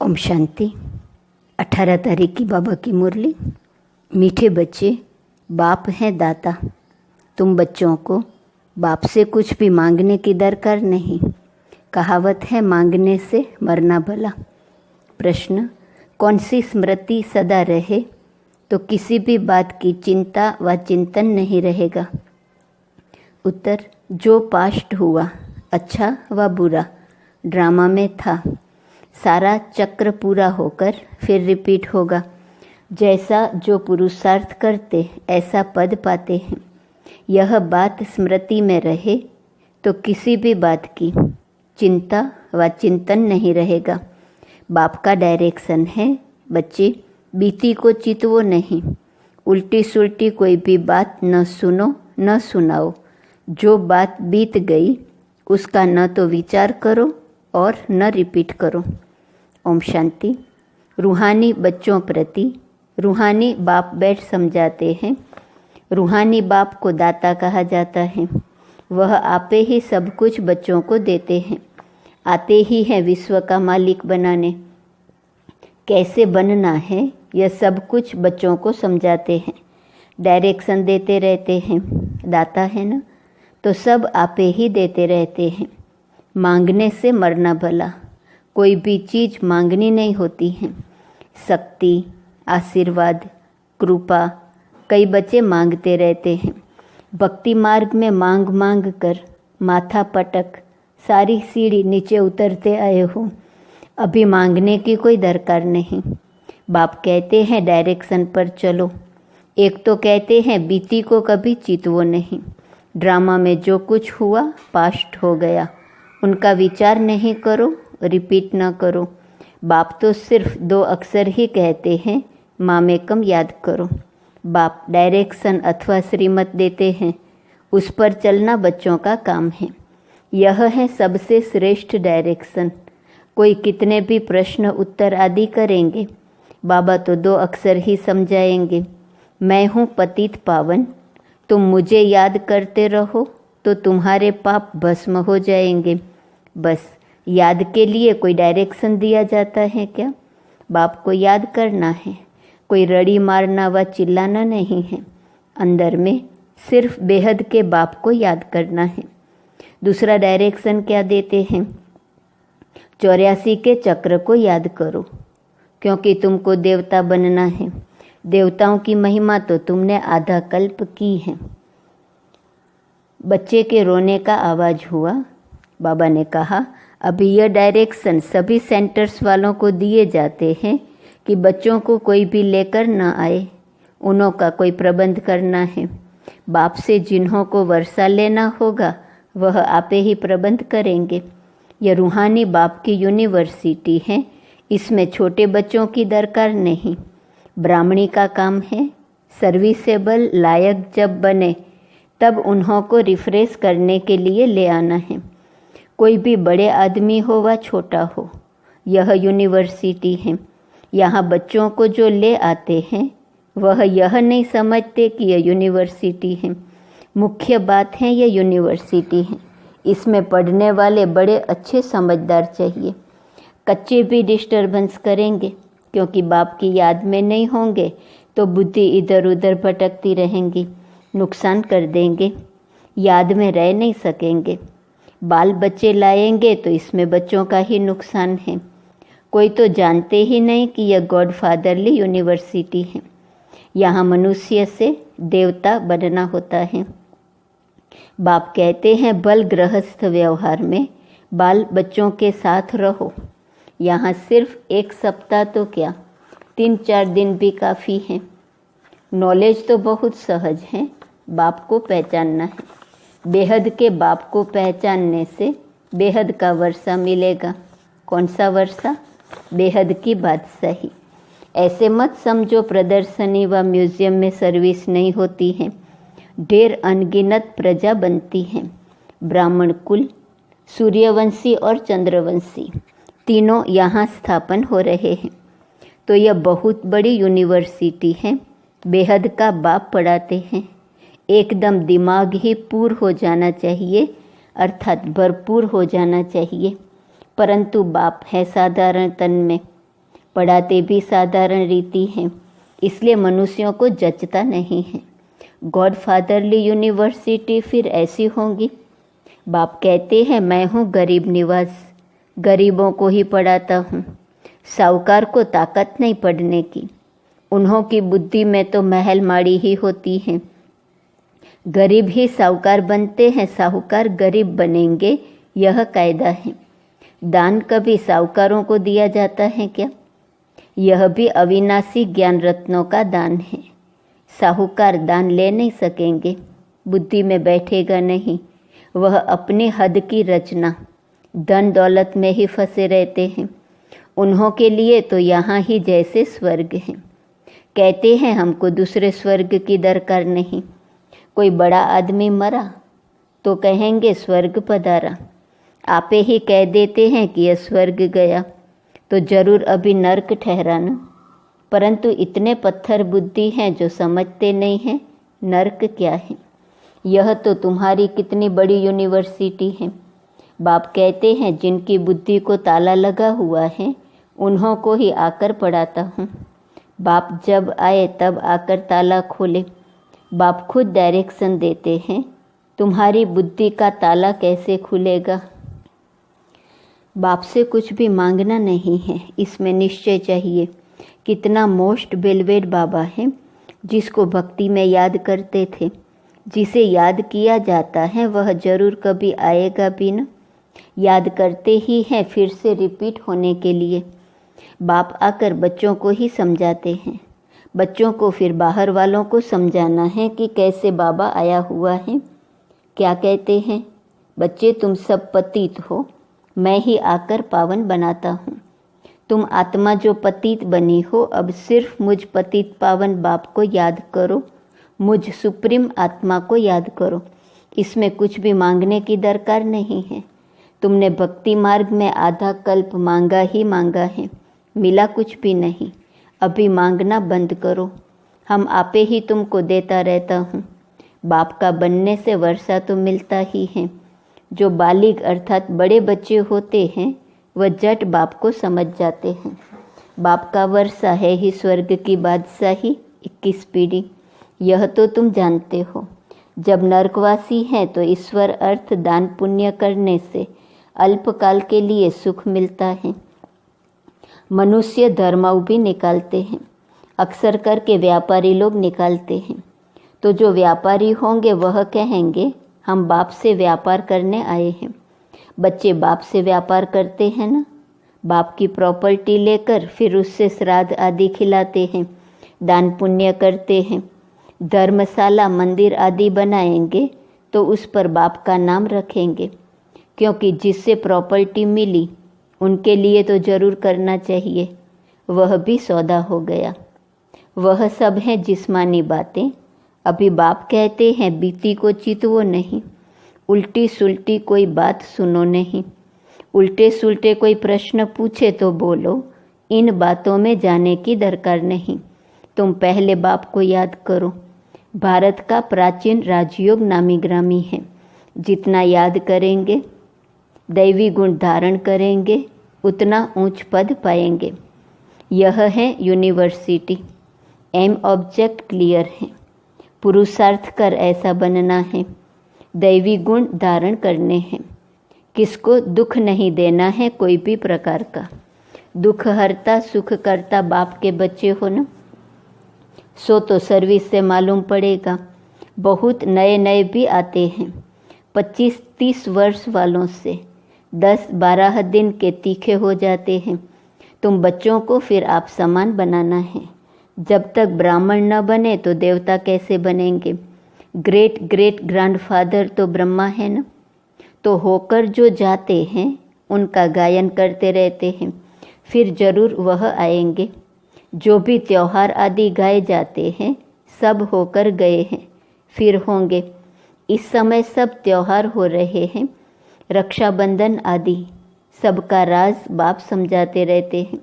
ओम शांति। 18 तारीख की बाबा की मुरली। मीठे बच्चे, बाप हैं दाता। तुम बच्चों को बाप से कुछ भी मांगने की दरकार नहीं। कहावत है, मांगने से मरना भला। प्रश्न, कौन सी स्मृति सदा रहे तो किसी भी बात की चिंता व चिंतन नहीं रहेगा? उत्तर, जो पास्ट हुआ, अच्छा व बुरा, ड्रामा में था, सारा चक्र पूरा होकर फिर रिपीट होगा। जैसा जो पुरुषार्थ करते ऐसा पद पाते हैं। यह बात स्मृति में रहे तो किसी भी बात की चिंता व चिंतन नहीं रहेगा। बाप का डायरेक्शन है, बच्चे बीती को चितवो नहीं, उल्टी सुल्टी कोई भी बात न सुनो न सुनाओ। जो बात बीत गई उसका न तो विचार करो और न रिपीट करो। ओम शांति। रूहानी बच्चों प्रति रूहानी बाप बैठ समझाते हैं। रूहानी बाप को दाता कहा जाता है। वह आपे ही सब कुछ बच्चों को देते हैं। आते ही हैं विश्व का मालिक बनाने। कैसे बनना है यह सब कुछ बच्चों को समझाते हैं, डायरेक्शन देते रहते हैं। दाता है ना, तो सब आपे ही देते रहते हैं। मांगने से मरना भला। कोई भी चीज़ मांगनी नहीं होती है। शक्ति, आशीर्वाद, कृपा कई बच्चे मांगते रहते हैं। भक्ति मार्ग में मांग मांग कर माथा पटक सारी सीढ़ी नीचे उतरते आए हो। अभी मांगने की कोई दरकार नहीं। बाप कहते हैं डायरेक्शन पर चलो। एक तो कहते हैं बीती को कभी चितवो नहीं। ड्रामा में जो कुछ हुआ पास्ट हो गया, उनका विचार नहीं करो, रिपीट न करो। बाप तो सिर्फ 2 अक्षर ही कहते हैं, मामेकम याद करो। बाप डायरेक्शन अथवा श्रीमत देते हैं, उस पर चलना बच्चों का काम है। यह है सबसे श्रेष्ठ डायरेक्शन। कोई कितने भी प्रश्न उत्तर आदि करेंगे, बाबा तो 2 अक्षर ही समझाएंगे। मैं हूँ पतित पावन, तुम मुझे याद करते रहो तो तुम्हारे पाप भस्म हो जाएंगे। बस याद के लिए कोई डायरेक्शन दिया जाता है क्या? बाप को याद करना है, कोई रड़ी मारना व चिल्लाना नहीं है। अंदर में सिर्फ बेहद के बाप को याद करना है। दूसरा डायरेक्शन क्या देते हैं? 84 के चक्र को याद करो, क्योंकि तुमको देवता बनना है। देवताओं की महिमा तो तुमने आधा कल्प की है। बच्चे के रोने का आवाज़ हुआ। बाबा ने कहा, अभी यह डायरेक्शन सभी सेंटर्स वालों को दिए जाते हैं कि बच्चों को कोई भी लेकर न आए, उन्हों का कोई प्रबंध करना है। बाप से जिन्हों को वर्षा लेना होगा वह आपे ही प्रबंध करेंगे। यह रूहानी बाप की यूनिवर्सिटी है, इसमें छोटे बच्चों की दरकार नहीं। ब्राह्मणी का काम है, सर्विसेबल लायक जब बने तब उन्हों को रिफ्रेश करने के लिए ले आना है। कोई भी बड़े आदमी हो व छोटा हो, यह यूनिवर्सिटी है। यहाँ बच्चों को जो ले आते हैं वह यह नहीं समझते कि यह यूनिवर्सिटी है। मुख्य बात है यह यूनिवर्सिटी है। इसमें पढ़ने वाले बड़े अच्छे समझदार चाहिए। कच्चे भी डिस्टर्बेंस करेंगे, क्योंकि बाप की याद में नहीं होंगे तो बुद्धि इधर उधर भटकती रहेंगी, नुकसान कर देंगे, याद में रह नहीं सकेंगे। बाल बच्चे लाएंगे तो इसमें बच्चों का ही नुकसान है। कोई तो जानते ही नहीं कि यह गॉड फादरली यूनिवर्सिटी है। यहाँ मनुष्य से देवता बनना होता है। बाप कहते हैं बल गृहस्थ व्यवहार में बाल बच्चों के साथ रहो। यहाँ सिर्फ 1 सप्ताह तो क्या, 3-4 दिन भी काफ़ी है। नॉलेज तो बहुत सहज है, बाप को पहचानना है। बेहद के बाप को पहचानने से बेहद का वर्षा मिलेगा। कौन सा वर्षा? बेहद की बादशाही। ऐसे मत समझो प्रदर्शनी व म्यूजियम में सर्विस नहीं होती है। ढेर अनगिनत प्रजा बनती है। ब्राह्मण कुल, सूर्यवंशी और चंद्रवंशी तीनों यहाँ स्थापन हो रहे हैं। तो यह बहुत बड़ी यूनिवर्सिटी है। बेहद का बाप पढ़ाते हैं। एकदम दिमाग ही पूर्ण हो जाना चाहिए, अर्थात भरपूर हो जाना चाहिए। परंतु बाप है साधारण तन में, पढ़ाते भी साधारण रीति हैं, इसलिए मनुष्यों को जचता नहीं है। गॉडफादरली यूनिवर्सिटी फिर ऐसी होंगी। बाप कहते हैं मैं हूँ गरीब निवास, गरीबों को ही पढ़ाता हूँ। साहूकार को ताकत नहीं पढ़ने की, उन्हों की बुद्धि में तो महल माड़ी ही होती है। गरीब ही साहूकार बनते हैं, साहूकार गरीब बनेंगे, यह कायदा है। दान कभी साहूकारों को दिया जाता है क्या? यह भी अविनाशी ज्ञान रत्नों का दान है। साहूकार दान ले नहीं सकेंगे, बुद्धि में बैठेगा नहीं, वह अपनी हद की रचना धन दौलत में ही फंसे रहते हैं। उन्हों के लिए तो यहाँ ही जैसे स्वर्ग है। कहते हैं हमको दूसरे स्वर्ग की दरकार नहीं। कोई बड़ा आदमी मरा तो कहेंगे स्वर्ग पधारा, आपे ही कह देते हैं कि यह स्वर्ग गया, तो जरूर अभी नर्क ठहराना। परंतु इतने पत्थर बुद्धि हैं जो समझते नहीं हैं नर्क क्या है। यह तो तुम्हारी कितनी बड़ी यूनिवर्सिटी है। बाप कहते हैं जिनकी बुद्धि को ताला लगा हुआ है उन्हों को ही आकर पढ़ाता हूँ। बाप जब आए तब आकर ताला खोले। बाप खुद डायरेक्शन देते हैं, तुम्हारी बुद्धि का ताला कैसे खुलेगा। बाप से कुछ भी मांगना नहीं है, इसमें निश्चय चाहिए। कितना मोस्ट बेलवेट बाबा है, जिसको भक्ति में याद करते थे। जिसे याद किया जाता है वह जरूर कभी आएगा भी न। याद करते ही हैं फिर से रिपीट होने के लिए। बाप आकर बच्चों को ही समझाते हैं, बच्चों को फिर बाहर वालों को समझाना है कि कैसे बाबा आया हुआ है। क्या कहते हैं, बच्चे तुम सब पतित हो, मैं ही आकर पावन बनाता हूँ। तुम आत्मा जो पतित बनी हो, अब सिर्फ मुझ पतित पावन बाप को याद करो, मुझ सुप्रीम आत्मा को याद करो। इसमें कुछ भी मांगने की दरकार नहीं है। तुमने भक्ति मार्ग में आधा कल्प मांगा ही मांगा है, मिला कुछ भी नहीं। अभी मांगना बंद करो, हम आपे ही तुमको देता रहता हूँ। बाप का बनने से वर्षा तो मिलता ही है। जो बालिग अर्थात बड़े बच्चे होते हैं वह जट बाप को समझ जाते हैं। बाप का वर्षा है ही स्वर्ग की बादशाही 21 पीढ़ी, यह तो तुम जानते हो। जब नरकवासी हैं तो ईश्वर अर्थ दान पुण्य करने से अल्पकाल के लिए सुख मिलता है। मनुष्य धर्माऊ भी निकालते हैं, अक्सर करके व्यापारी लोग निकालते हैं। तो जो व्यापारी होंगे वह कहेंगे हम बाप से व्यापार करने आए हैं। बच्चे बाप से व्यापार करते हैं ना, बाप की प्रॉपर्टी लेकर फिर उससे श्राद्ध आदि खिलाते हैं, दान पुण्य करते हैं। धर्मशाला मंदिर आदि बनाएंगे तो उस पर बाप का नाम रखेंगे, क्योंकि जिससे प्रॉपर्टी मिली उनके लिए तो जरूर करना चाहिए। वह भी सौदा हो गया। वह सब है जिस्मानी बातें। अभी बाप कहते हैं बीती को चितवो नहीं, उल्टी सुल्टी कोई बात सुनो नहीं। उल्टे सुल्टे कोई प्रश्न पूछे तो बोलो, इन बातों में जाने की दरकार नहीं। तुम पहले बाप को याद करो। भारत का प्राचीन राजयोग नामी ग्रामी है। जितना याद करेंगे, दैवी गुण धारण करेंगे, उतना ऊंच पद पाएंगे। यह है यूनिवर्सिटी। एम ऑब्जेक्ट क्लियर है। पुरुषार्थ कर ऐसा बनना है, दैवी गुण धारण करने हैं। किसको दुख नहीं देना है कोई भी प्रकार का। दुख हरता सुख करता बाप के बच्चे हो न, सो तो सर्विस से मालूम पड़ेगा। बहुत नए नए भी आते हैं, 25-30 वर्ष वालों से 10-12 दिन के तीखे हो जाते हैं। तुम बच्चों को फिर आप समान बनाना है। जब तक ब्राह्मण न बने तो देवता कैसे बनेंगे। ग्रेट ग्रेट ग्रैंडफादर तो ब्रह्मा है न, तो होकर जो जाते हैं उनका गायन करते रहते हैं, फिर जरूर वह आएंगे। जो भी त्योहार आदि गाए जाते हैं सब होकर गए हैं, फिर होंगे। इस समय सब त्योहार हो रहे हैं, रक्षाबंधन आदि सबका राज बाप समझाते रहते हैं।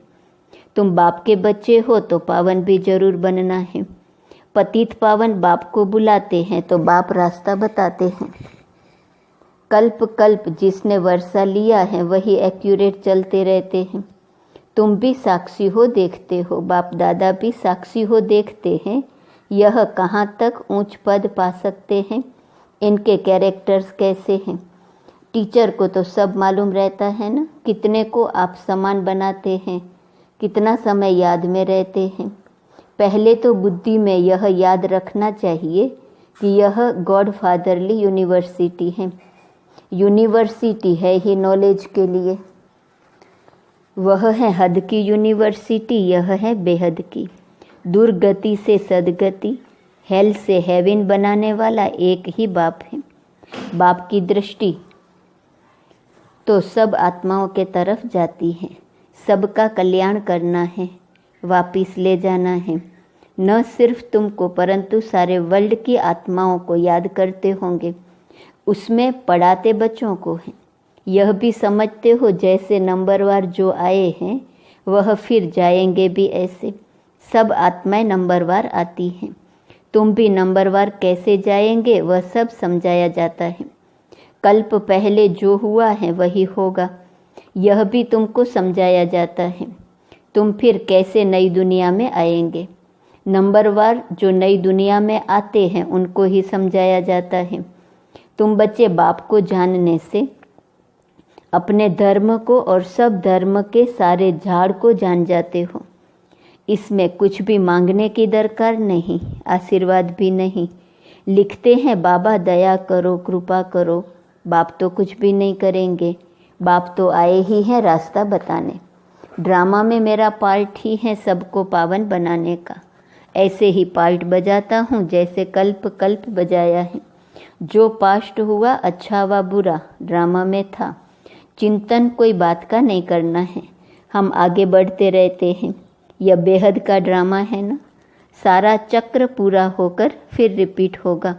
तुम बाप के बच्चे हो तो पावन भी जरूर बनना है। पतित पावन बाप को बुलाते हैं तो बाप रास्ता बताते हैं। कल्प कल्प जिसने वर्षा लिया है वही एक्यूरेट चलते रहते हैं। तुम भी साक्षी हो, देखते हो, बाप दादा भी साक्षी हो, देखते हैं। यह कहाँ तक ऊंच पद पा सकते हैं, इनके कैरेक्टर्स कैसे हैं। टीचर को तो सब मालूम रहता है ना, कितने को आप समान बनाते हैं, कितना समय याद में रहते हैं। पहले तो बुद्धि में यह याद रखना चाहिए कि यह गॉड फादरली यूनिवर्सिटी है। यूनिवर्सिटी है ही नॉलेज के लिए। वह है हद की यूनिवर्सिटी, यह है बेहद की। दुर्गति से सदगति, हेल से हेवन बनाने वाला एक ही बाप है। बाप की दृष्टि तो सब आत्माओं के तरफ जाती है। सबका कल्याण करना है, वापिस ले जाना है। न सिर्फ तुमको परंतु सारे वर्ल्ड की आत्माओं को याद करते होंगे। उसमें पढ़ाते बच्चों को है। यह भी समझते हो जैसे नंबरवार जो आए हैं वह फिर जाएंगे भी ऐसे। सब आत्माएं नंबरवार आती हैं। तुम भी नंबरवार कैसे जाएंगे वह सब समझाया जाता है। कल्प पहले जो हुआ है वही होगा, यह भी तुमको समझाया जाता है। तुम फिर कैसे नई दुनिया में आएंगे। नंबरवार जो नई दुनिया में आते हैं उनको ही समझाया जाता है। तुम बच्चे बाप को जानने से अपने धर्म को और सब धर्म के सारे झाड़ को जान जाते हो। इसमें कुछ भी मांगने की दरकार नहीं, आशीर्वाद भी नहीं। लिखते हैं बाबा दया करो, कृपा करो। बाप तो कुछ भी नहीं करेंगे। बाप तो आए ही हैं रास्ता बताने। ड्रामा में मेरा पार्ट ही है सबको पावन बनाने का। ऐसे ही पार्ट बजाता हूँ जैसे कल्प कल्प बजाया है। जो पास्ट हुआ अच्छा व बुरा ड्रामा में था। चिंतन कोई बात का नहीं करना है, हम आगे बढ़ते रहते हैं। यह बेहद का ड्रामा है ना, सारा चक्र पूरा होकर फिर रिपीट होगा।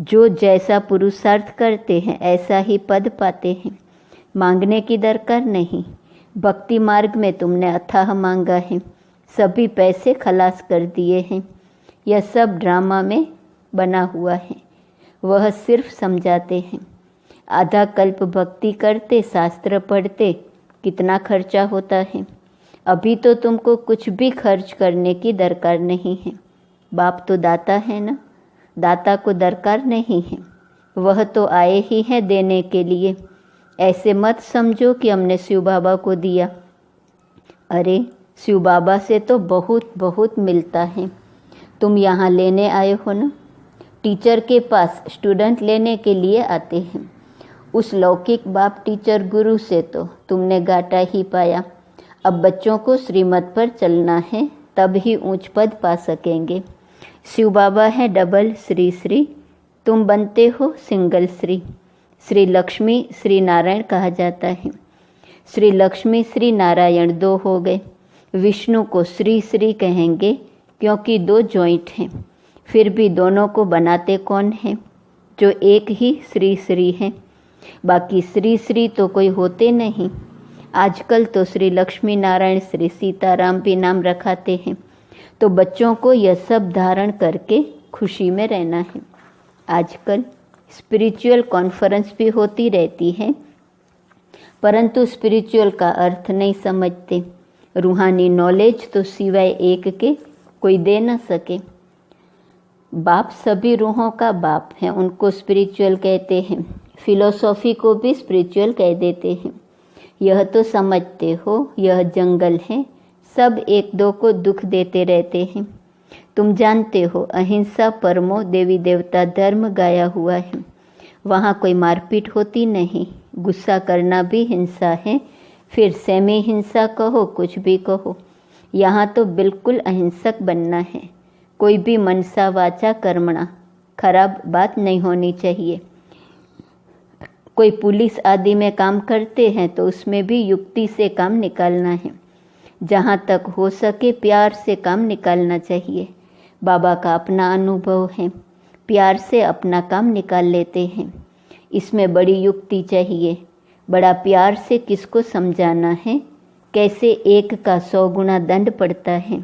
जो जैसा पुरुषार्थ करते हैं ऐसा ही पद पाते हैं। मांगने की दरकार नहीं। भक्ति मार्ग में तुमने अथाह मांगा है, सभी पैसे खलास कर दिए हैं। यह सब ड्रामा में बना हुआ है, वह सिर्फ समझाते हैं। आधा कल्प भक्ति करते, शास्त्र पढ़ते, कितना खर्चा होता है। अभी तो तुमको कुछ भी खर्च करने की दरकार नहीं है। बाप तो दाता है ना, दाता को दरकार नहीं है। वह तो आए ही हैं देने के लिए। ऐसे मत समझो कि हमने शिव बाबा को दिया। अरे शिव बाबा से तो बहुत बहुत मिलता है। तुम यहाँ लेने आए हो ना। टीचर के पास स्टूडेंट लेने के लिए आते हैं। उस लौकिक बाप टीचर गुरु से तो तुमने घाटा ही पाया। अब बच्चों को श्रीमत पर चलना है, तब ही ऊंच पद पा सकेंगे। शिव बाबा है डबल श्री श्री, तुम बनते हो सिंगल श्री। श्री लक्ष्मी श्री नारायण कहा जाता है। श्री लक्ष्मी श्री नारायण दो हो गए। विष्णु को श्री श्री कहेंगे क्योंकि दो जॉइंट हैं। फिर भी दोनों को बनाते कौन है? जो एक ही श्री श्री है। बाकी श्री श्री तो कोई होते नहीं। आजकल तो श्री लक्ष्मी नारायण श्री सीताराम भी नाम रखाते हैं। तो बच्चों को यह सब धारण करके खुशी में रहना है। आजकल स्पिरिचुअल कॉन्फ्रेंस भी होती रहती है, परंतु स्पिरिचुअल का अर्थ नहीं समझते। रूहानी नॉलेज तो सिवाय एक के कोई दे न सके। बाप सभी रूहों का बाप है, उनको स्पिरिचुअल कहते हैं। फिलोसॉफी को भी स्पिरिचुअल कह देते हैं। यह तो समझते हो यह जंगल है, सब एक दो को दुख देते रहते हैं। तुम जानते हो अहिंसा परमो देवी देवता धर्म गाया हुआ है। वहाँ कोई मारपीट होती नहीं। गुस्सा करना भी हिंसा है, फिर सेमी हिंसा कहो कुछ भी कहो। यहाँ तो बिल्कुल अहिंसक बनना है। कोई भी मनसा वाचा कर्मणा खराब बात नहीं होनी चाहिए। कोई पुलिस आदि में काम करते हैं तो उसमें भी युक्ति से काम निकालना है। जहाँ तक हो सके प्यार से काम निकालना चाहिए। बाबा का अपना अनुभव है, प्यार से अपना काम निकाल लेते हैं। इसमें बड़ी युक्ति चाहिए। बड़ा प्यार से किसको समझाना है, कैसे एक का 100 गुना दंड पड़ता है।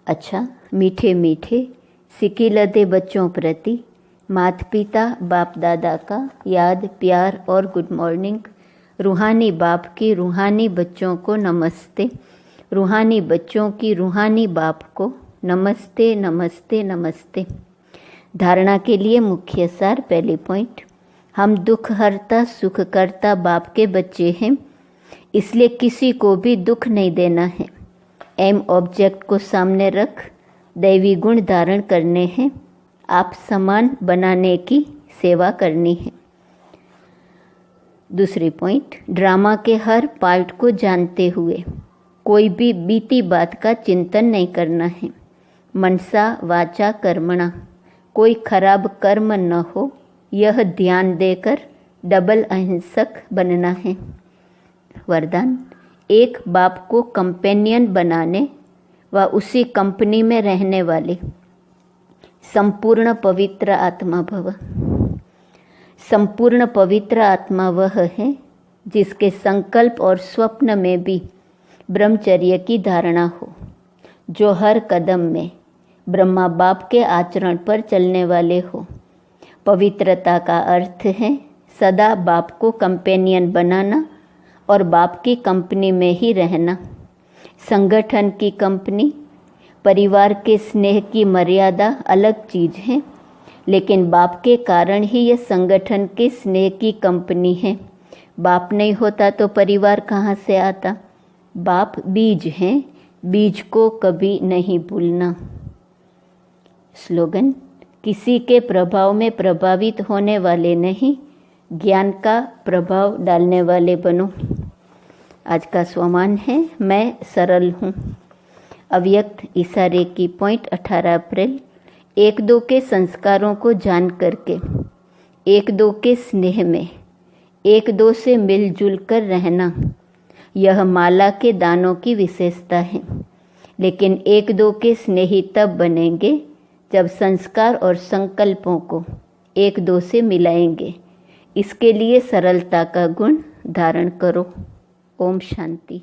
अच्छा, मीठे मीठे सिकी लदे बच्चों प्रति माता पिता बाप दादा का याद प्यार और गुड मॉर्निंग। रूहानी बाप की रूहानी बच्चों को नमस्ते। रूहानी बच्चों की रूहानी बाप को नमस्ते नमस्ते नमस्ते। धारणा के लिए मुख्य सार। पहली पॉइंट, हम दुख हरता सुख करता बाप के बच्चे हैं, इसलिए किसी को भी दुख नहीं देना है। एम ऑब्जेक्ट को सामने रख दैवी गुण धारण करने हैं, आप समान बनाने की सेवा करनी है। दूसरी पॉइंट, ड्रामा के हर पार्ट को जानते हुए कोई भी बीती बात का चिंतन नहीं करना है। मनसा वाचा कर्मणा, कोई खराब कर्म न हो, यह ध्यान देकर डबल अहिंसक बनना है। वरदान, एक बाप को कंपेनियन बनाने व उसी कंपनी में रहने वाले संपूर्ण पवित्र आत्मा भव। संपूर्ण पवित्र आत्मा वह है जिसके संकल्प और स्वप्न में भी ब्रह्मचर्य की धारणा हो, जो हर कदम में ब्रह्मा बाप के आचरण पर चलने वाले हो। पवित्रता का अर्थ है सदा बाप को कंपेनियन बनाना और बाप की कंपनी में ही रहना। संगठन की कंपनी, परिवार के स्नेह की मर्यादा अलग चीज़ है, लेकिन बाप के कारण ही यह संगठन के स्नेह की कंपनी है। बाप नहीं होता तो परिवार कहाँ से आता। बाप बीज हैं, बीज को कभी नहीं भूलना। स्लोगन, किसी के प्रभाव में प्रभावित होने वाले नहीं, ज्ञान का प्रभाव डालने वाले बनो। आज का स्वमान है, मैं सरल हूँ। अव्यक्त इशारे की पॉइंट 18 अप्रैल। एक दो के संस्कारों को जान करके, एक दो के स्नेह में, एक दो से मिलजुल कर रहना, यह माला के दानों की विशेषता है। लेकिन एक दो के स्नेही तब बनेंगे जब संस्कार और संकल्पों को एक दो से मिलाएंगे। इसके लिए सरलता का गुण धारण करो। ओम शांति।